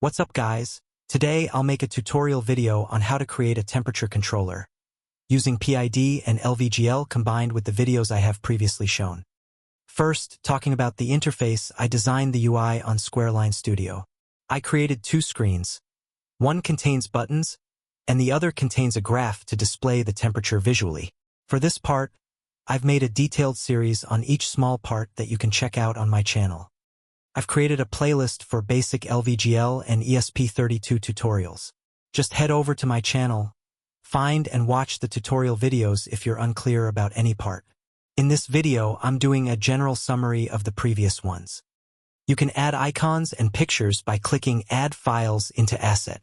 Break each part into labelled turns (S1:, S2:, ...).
S1: What's up guys? Today I'll make a tutorial video on how to create a temperature controller using PID and LVGL combined with the videos I have previously shown. First, talking about the interface, I designed the UI on Squareline Studio. I created two screens. One contains buttons, and the other contains a graph to display the temperature visually. For this part, I've made a detailed series on each small part that you can check out on my channel. I've created a playlist for basic LVGL and ESP32 tutorials. Just head over to my channel, find and watch the tutorial videos if you're unclear about any part. In this video, I'm doing a general summary of the previous ones. You can add icons and pictures by clicking Add Files into Asset.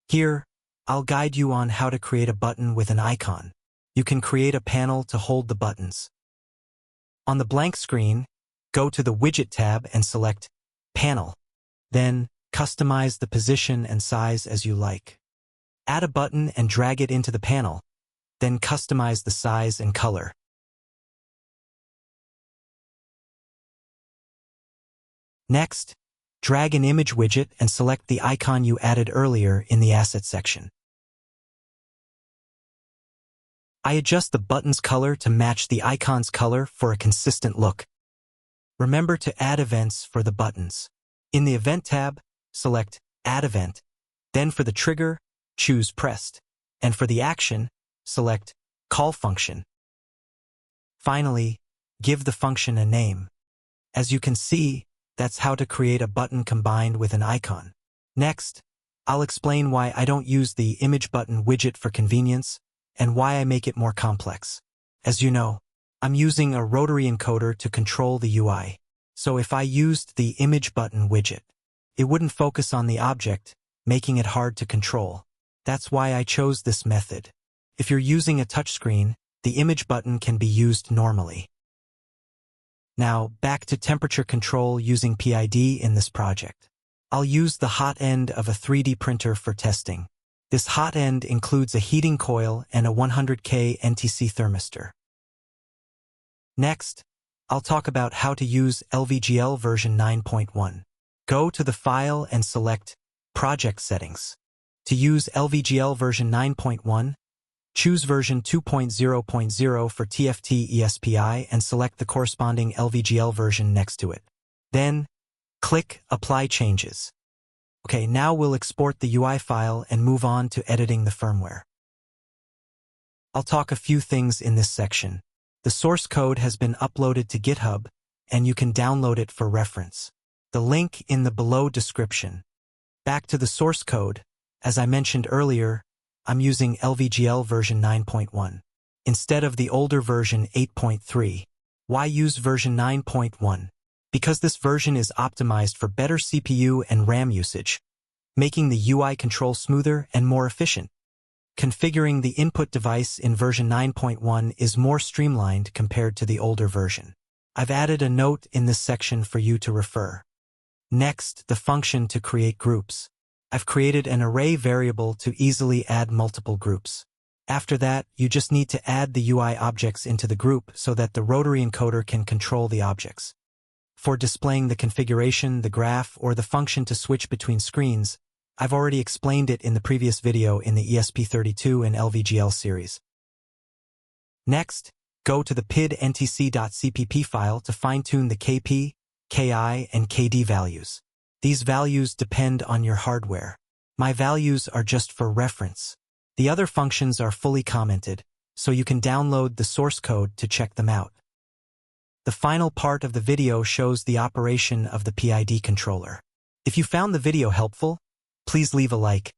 S1: Here, I'll guide you on how to create a button with an icon. You can create a panel to hold the buttons. On the blank screen, go to the Widget tab and select Panel. Then, customize the position and size as you like. Add a button and drag it into the panel. Then customize the size and color. Next, drag an image widget and select the icon you added earlier in the Asset section. I adjust the button's color to match the icon's color for a consistent look. Remember to add events for the buttons. In the Event tab, select Add Event. Then for the trigger, choose Pressed. And for the action, select Call Function. Finally, give the function a name. As you can see, that's how to create a button combined with an icon. Next, I'll explain why I don't use the Image Button widget for convenience and why I make it more complex. As you know, I'm using a Rotary encoder to control the UI. So if I used the Image Button widget, it wouldn't focus on the object, making it hard to control. That's why I chose this method. If you're using a touchscreen, the image button can be used normally. Now, back to temperature control using PID in this project. I'll use the hot end of a 3D printer for testing. This hot end includes a heating coil and a 100K NTC Thermistor. Next, I'll talk about how to use LVGL version 9.1. Go to the file and select Project Settings. To use LVGL version 9.1, choose version 2.0.0 for TFT ESPI and select the corresponding LVGL version next to it. Then, click Apply Changes. Okay, now we'll export the UI file and move on to editing the firmware. I'll talk a few things in this section. The source code has been uploaded to GitHub, and you can download it for reference. The link in the below description. Back to the source code, as I mentioned earlier, I'm using LVGL version 9.1 instead of the older version 8.3. Why use version 9.1? Because this version is optimized for better CPU and RAM usage, making the UI control smoother and more efficient. Configuring the input device in version 9.1 is more streamlined compared to the older version. I've added a note in this section for you to refer. Next, the function to create groups. I've created an array variable to easily add multiple groups. After that, you just need to add the UI objects into the group so that the Rotary encoder can control the objects. For displaying the configuration, the graph, or the function to switch between screens, I've already explained it in the previous video in the ESP32 and LVGL series. Next, go to the PID NTC.cpp file to fine-tune the KP, KI, and KD values. These values depend on your hardware. My values are just for reference. The other functions are fully commented, so you can download the source code to check them out. The final part of the video shows the operation of the PID controller. If you found the video helpful, please leave a like,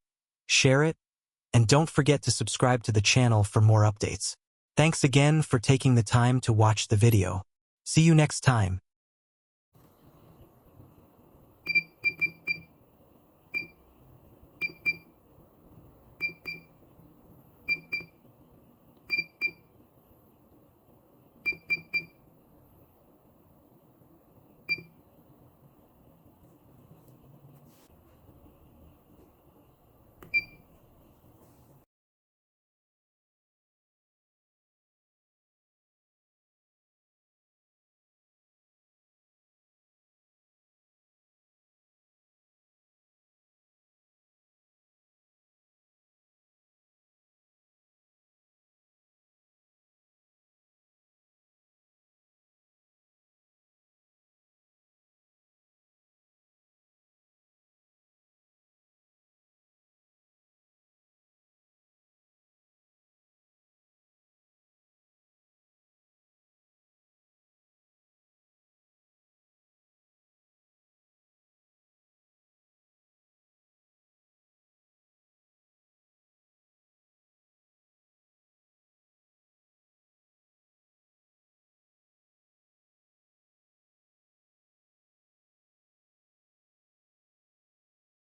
S1: share it, and don't forget to subscribe to the channel for more updates. Thanks again for taking the time to watch the video. See you next time.